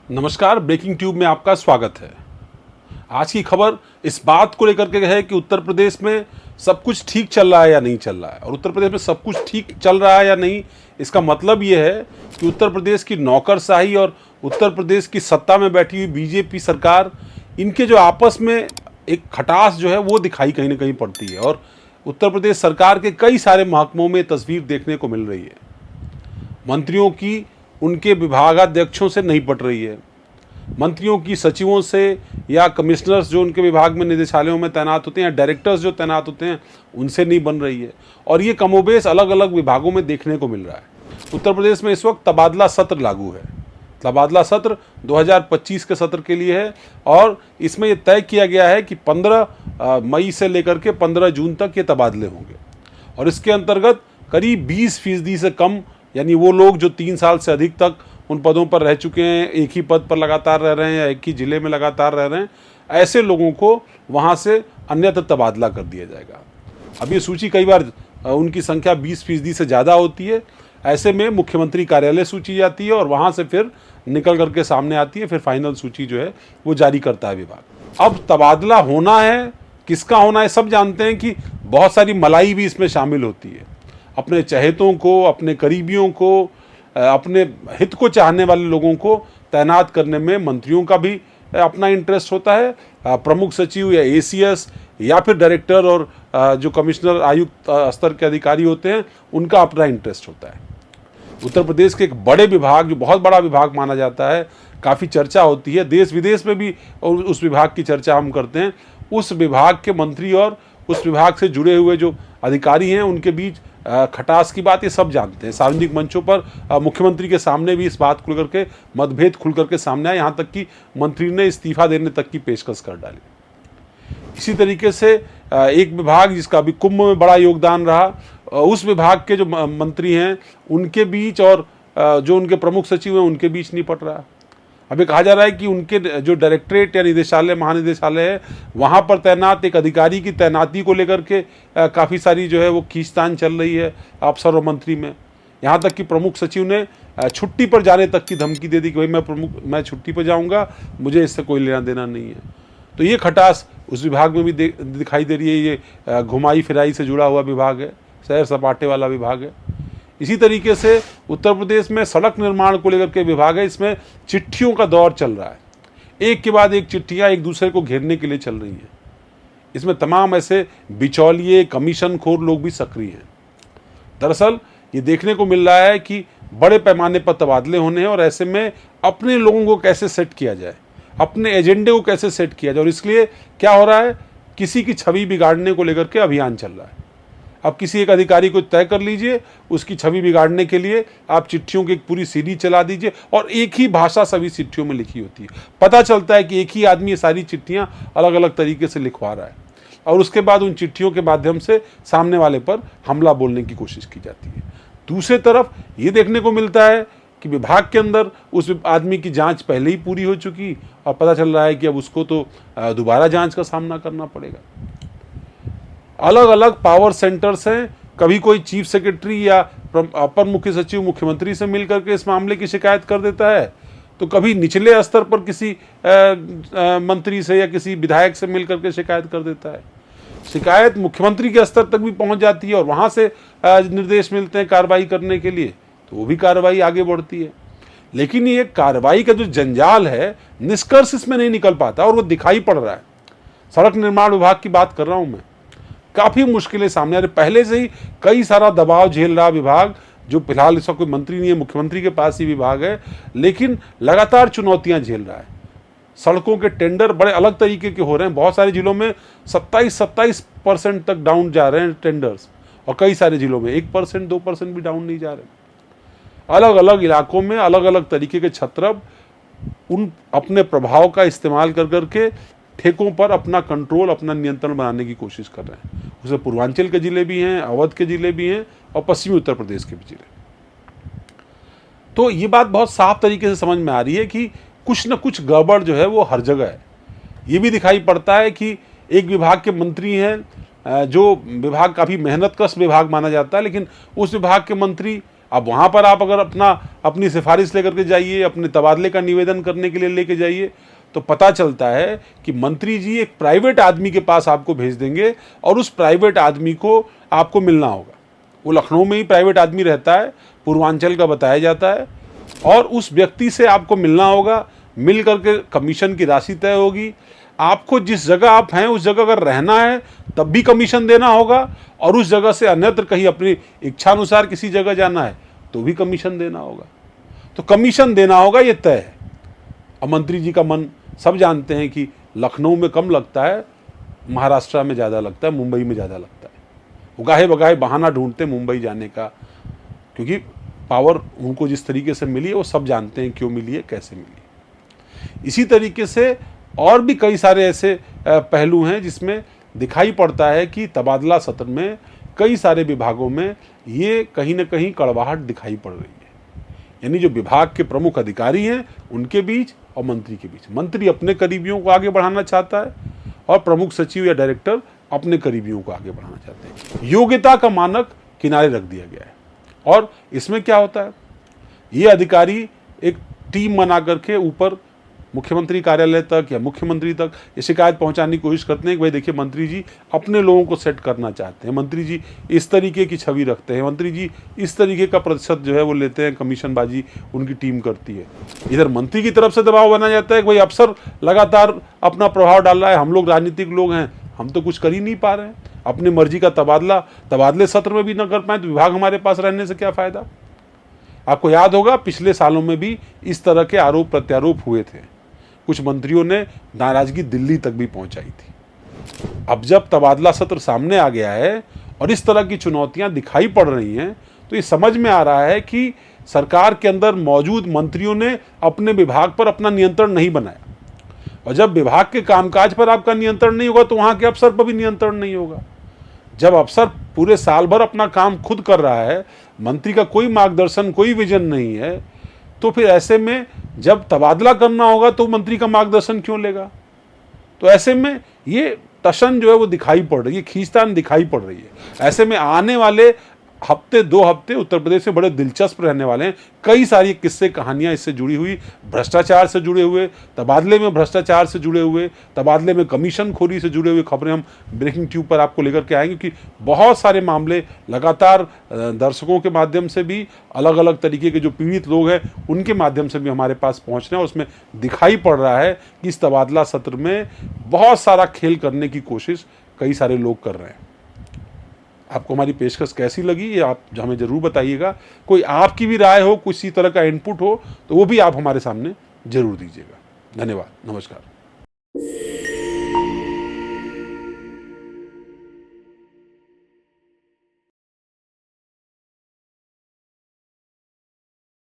नमस्कार, breaking tube में आपका स्वागत है। आज की खबर इस बात को लेकर के है कि उत्तर प्रदेश में सब कुछ ठीक चल रहा है या नहीं चल रहा है। और उत्तर प्रदेश में सब कुछ ठीक चल रहा है या नहीं, इसका मतलब ये है कि उत्तर प्रदेश की नौकरशाही और उत्तर प्रदेश की सत्ता में बैठी हुई बीजेपी सरकार, इनके जो आपस में एक खटास जो है वो दिखाई कहीं ना कहीं पड़ती है। और उत्तर प्रदेश सरकार के कई सारे महकमों में तस्वीर देखने को मिल रही है। मंत्रियों की उनके विभागाध्यक्षों से नहीं पट रही है, मंत्रियों की सचिवों से या कमिश्नर्स जो उनके विभाग में निदेशालयों में तैनात होते हैं या डायरेक्टर्स जो तैनात होते हैं उनसे नहीं बन रही है। और ये कमोबेश अलग अलग विभागों में देखने को मिल रहा है। उत्तर प्रदेश में इस वक्त तबादला सत्र लागू है। तबादला सत्र 2025 के सत्र के लिए है और इसमें यह तय किया गया है कि 15 मई से लेकर के 15 जून तक ये तबादले होंगे। और इसके अंतर्गत करीब 20% से कम, यानी वो लोग जो 3 साल से अधिक तक उन पदों पर रह चुके हैं, एक ही पद पर लगातार रह रहे हैं या एक ही जिले में लगातार रह रहे हैं, ऐसे लोगों को वहाँ से अन्यत्र तबादला कर दिया जाएगा। अब ये सूची कई बार उनकी संख्या 20% से ज़्यादा होती है। ऐसे में मुख्यमंत्री कार्यालय सूची जाती है और वहाँ से फिर निकल करके सामने आती है, फिर फाइनल सूची जो है वो जारी करता है विभाग। अब तबादला होना है, किसका होना है, सब जानते हैं कि बहुत सारी मलाई भी इसमें शामिल होती है। अपने चहेतों को, अपने करीबियों को, अपने हित को चाहने वाले लोगों को तैनात करने में मंत्रियों का भी अपना इंटरेस्ट होता है। प्रमुख सचिव या एसीएस या फिर डायरेक्टर और जो कमिश्नर आयुक्त स्तर के अधिकारी होते हैं उनका अपना इंटरेस्ट होता है। उत्तर प्रदेश के एक बड़े विभाग, जो बहुत बड़ा विभाग माना जाता है, काफ़ी चर्चा होती है, देश विदेश में भी उस विभाग की चर्चा हम करते हैं। उस विभाग के मंत्री और उस विभाग से जुड़े हुए जो अधिकारी हैं उनके बीच खटास की बात ये सब जानते हैं। सार्वजनिक मंचों पर मुख्यमंत्री के सामने भी इस बात खुल करके मतभेद खुल करके सामने आए, यहाँ तक कि मंत्री ने इस्तीफा देने तक की पेशकश कर डाली। इसी तरीके से एक विभाग जिसका अभी कुंभ में बड़ा योगदान रहा, उस विभाग के जो मंत्री हैं उनके बीच और जो उनके प्रमुख सचिव हैं उनके बीच नहीं पट रहा। अभी कहा जा रहा है कि उनके जो डायरेक्टरेट या निदेशालय, महानिदेशालय है, वहाँ पर तैनात एक अधिकारी की तैनाती को लेकर के काफ़ी सारी जो है वो खींचतान चल रही है अफसर और मंत्री में। यहाँ तक कि प्रमुख सचिव ने छुट्टी पर जाने तक की धमकी दे दी कि भाई मैं छुट्टी पर जाऊँगा, मुझे इससे कोई लेना देना नहीं है। तो ये खटास उस विभाग में भी दिखाई दे रही है। ये घुमाई फिराई से जुड़ा हुआ विभाग है, सैर सपाटे वाला विभाग है। इसी तरीके से उत्तर प्रदेश में सड़क निर्माण को लेकर के विभाग है, इसमें चिट्ठियों का दौर चल रहा है। एक के बाद एक चिट्ठियां एक दूसरे को घेरने के लिए चल रही हैं। इसमें तमाम ऐसे बिचौलिए, कमीशन खोर लोग भी सक्रिय हैं। दरअसल ये देखने को मिल रहा है कि बड़े पैमाने पर तबादले होने हैं और ऐसे में अपने लोगों को कैसे सेट किया जाए, अपने एजेंडे को कैसे सेट किया जाए। और इसलिए क्या हो रहा है, किसी की छवि बिगाड़ने को लेकर के अभियान चल रहा है। अब किसी एक अधिकारी को तय कर लीजिए, उसकी छवि बिगाड़ने के लिए आप चिट्ठियों की एक पूरी सीरीज चला दीजिए और एक ही भाषा सभी चिट्ठियों में लिखी होती है। पता चलता है कि एक ही आदमी ये सारी चिट्ठियां अलग अलग तरीके से लिखवा रहा है और उसके बाद उन चिट्ठियों के माध्यम से सामने वाले पर हमला बोलने की कोशिश की जाती है। दूसरी तरफ ये देखने को मिलता है कि विभाग के अंदर उस आदमी की जाँच पहले ही पूरी हो चुकी और पता चल रहा है कि अब उसको तो दोबारा जाँच का सामना करना पड़ेगा। अलग अलग पावर सेंटर्स हैं, कभी कोई चीफ सेक्रेटरी या अपर मुख्य सचिव मुख्यमंत्री से मिलकर के इस मामले की शिकायत कर देता है, तो कभी निचले स्तर पर किसी मंत्री से या किसी विधायक से मिलकर के शिकायत कर देता है। शिकायत मुख्यमंत्री के स्तर तक भी पहुंच जाती है और वहां से निर्देश मिलते हैं कार्रवाई करने के लिए, तो वो भी कार्रवाई आगे बढ़ती है। लेकिन ये कार्रवाई का जो जंजाल है, निष्कर्ष इसमें नहीं निकल पाता और वो दिखाई पड़ रहा है। सड़क निर्माण विभाग की बात कर रहा हूं मैं, काफ़ी मुश्किलें सामने आ रही। पहले से ही कई सारा दबाव झेल रहा विभाग, जो फिलहाल इसका कोई मंत्री नहीं है, मुख्यमंत्री के पास ही विभाग है, लेकिन लगातार चुनौतियां झेल रहा है। सड़कों के टेंडर बड़े अलग तरीके के हो रहे हैं। बहुत सारे जिलों में 27% तक डाउन जा रहे हैं टेंडर्स और कई सारे जिलों में 1%, 2% भी डाउन नहीं जा रहे। अलग अलग इलाकों में अलग अलग तरीके के छत्रब उन अपने प्रभाव का इस्तेमाल कर करके ठेकों पर अपना कंट्रोल, अपना नियंत्रण बनाने की कोशिश कर रहे हैं। उसमें पूर्वांचल के जिले भी हैं, अवध के जिले भी हैं और पश्चिमी उत्तर प्रदेश के भी जिले। तो ये बात बहुत साफ तरीके से समझ में आ रही है कि कुछ न कुछ गड़बड़ जो है वो हर जगह है। ये भी दिखाई पड़ता है कि एक विभाग के मंत्री हैं, जो विभाग काफ़ी मेहनतकश विभाग माना जाता है, लेकिन उस विभाग के मंत्री अब वहाँ पर आप अगर अपनी सिफारिश लेकर के जाइए, अपने तबादले का निवेदन करने के लिए लेके जाइए, तो पता चलता है कि मंत्री जी एक प्राइवेट आदमी के पास आपको भेज देंगे और उस प्राइवेट आदमी को आपको मिलना होगा। वो लखनऊ में ही प्राइवेट आदमी रहता है, पूर्वांचल का बताया जाता है, और उस व्यक्ति से आपको मिलना होगा। मिल करके कमीशन की राशि तय होगी। आपको जिस जगह आप हैं उस जगह अगर रहना है तब भी कमीशन देना होगा, और उस जगह से अन्यत्र कहीं अपनी इच्छानुसार किसी जगह जाना है तो भी कमीशन देना होगा। तो कमीशन देना होगा, ये तय है। अब मंत्री जी का मन सब जानते हैं कि लखनऊ में कम लगता है, महाराष्ट्र में ज़्यादा लगता है, मुंबई में ज़्यादा लगता है। उगाहे बगाहे बहाना ढूंढते मुंबई जाने का, क्योंकि पावर उनको जिस तरीके से मिली है वो सब जानते हैं क्यों मिली है, कैसे मिली है। इसी तरीके से और भी कई सारे ऐसे पहलू हैं जिसमें दिखाई पड़ता है कि तबादला सत्र में कई सारे विभागों में ये कहीं ना कहीं कड़वाहट दिखाई पड़ रही है। यानी जो विभाग के प्रमुख अधिकारी हैं उनके बीच और मंत्री के बीच, मंत्री अपने करीबियों को आगे बढ़ाना चाहता है और प्रमुख सचिव या डायरेक्टर अपने करीबियों को आगे बढ़ाना चाहते हैं। योग्यता का मानक किनारे रख दिया गया है। और इसमें क्या होता है, ये अधिकारी एक टीम बना करके ऊपर मुख्यमंत्री कार्यालय तक या मुख्यमंत्री तक ये शिकायत पहुंचाने की कोशिश करते हैं कि भाई देखिए मंत्री जी अपने लोगों को सेट करना चाहते हैं, मंत्री जी इस तरीके की छवि रखते हैं, मंत्री जी इस तरीके का प्रतिशत जो है वो लेते हैं, कमीशनबाजी उनकी टीम करती है। इधर मंत्री की तरफ से दबाव बना जाता है कि भाई अफसर लगातार अपना प्रभाव डाल रहा है, हम लोग राजनीतिक लोग हैं, हम तो कुछ कर ही नहीं पा रहे हैं, अपनी मर्जी का तबादले सत्र में भी न कर पाए तो विभाग हमारे पास रहने से क्या फ़ायदा। आपको याद होगा पिछले सालों में भी इस तरह के आरोप प्रत्यारोप हुए थे। कुछ मंत्रियों ने नाराजगी दिल्ली तक भी पहुंचाई थी। अब जब तबादला सत्र सामने आ गया है और इस तरह की चुनौतियां दिखाई पड़ रही हैं, तो ये समझ में आ रहा है कि सरकार के अंदर मौजूद मंत्रियों ने अपने विभाग पर अपना नियंत्रण नहीं बनाया, और जब विभाग के कामकाज पर आपका नियंत्रण नहीं होगा तो वहां के अफसर पर भी नियंत्रण नहीं होगा। जब अफसर पूरे साल भर अपना काम खुद कर रहा है, मंत्री का कोई मार्गदर्शन, कोई विजन नहीं है, तो फिर ऐसे में जब तबादला करना होगा तो मंत्री का मार्गदर्शन क्यों लेगा। तो ऐसे में ये टशन जो है वो दिखाई पड़ रही है, खींचतान दिखाई पड़ रही है। ऐसे में आने वाले हफ्ते 2 हफ्ते उत्तर प्रदेश में बड़े दिलचस्प रहने वाले हैं। कई सारी किस्से कहानियां इससे जुड़ी हुई, भ्रष्टाचार से जुड़े हुए, तबादले में भ्रष्टाचार से जुड़े हुए, तबादले में कमीशन खोरी से जुड़े हुए खबरें हम ब्रेकिंग ट्यूब पर आपको लेकर के आएंगे, क्योंकि बहुत सारे मामले लगातार दर्शकों के माध्यम से भी, अलग अलग तरीके के जो पीड़ित लोग हैं उनके माध्यम से भी हमारे पास पहुँच रहे हैं। और उसमें दिखाई पड़ रहा है कि इस तबादला सत्र में बहुत सारा खेल करने की कोशिश कई सारे लोग कर रहे हैं। आपको हमारी पेशकश कैसी लगी ये आप हमें ज़रूर बताइएगा। कोई आपकी भी राय हो, किसी तरह का इनपुट हो तो वो भी आप हमारे सामने ज़रूर दीजिएगा। धन्यवाद, नमस्कार।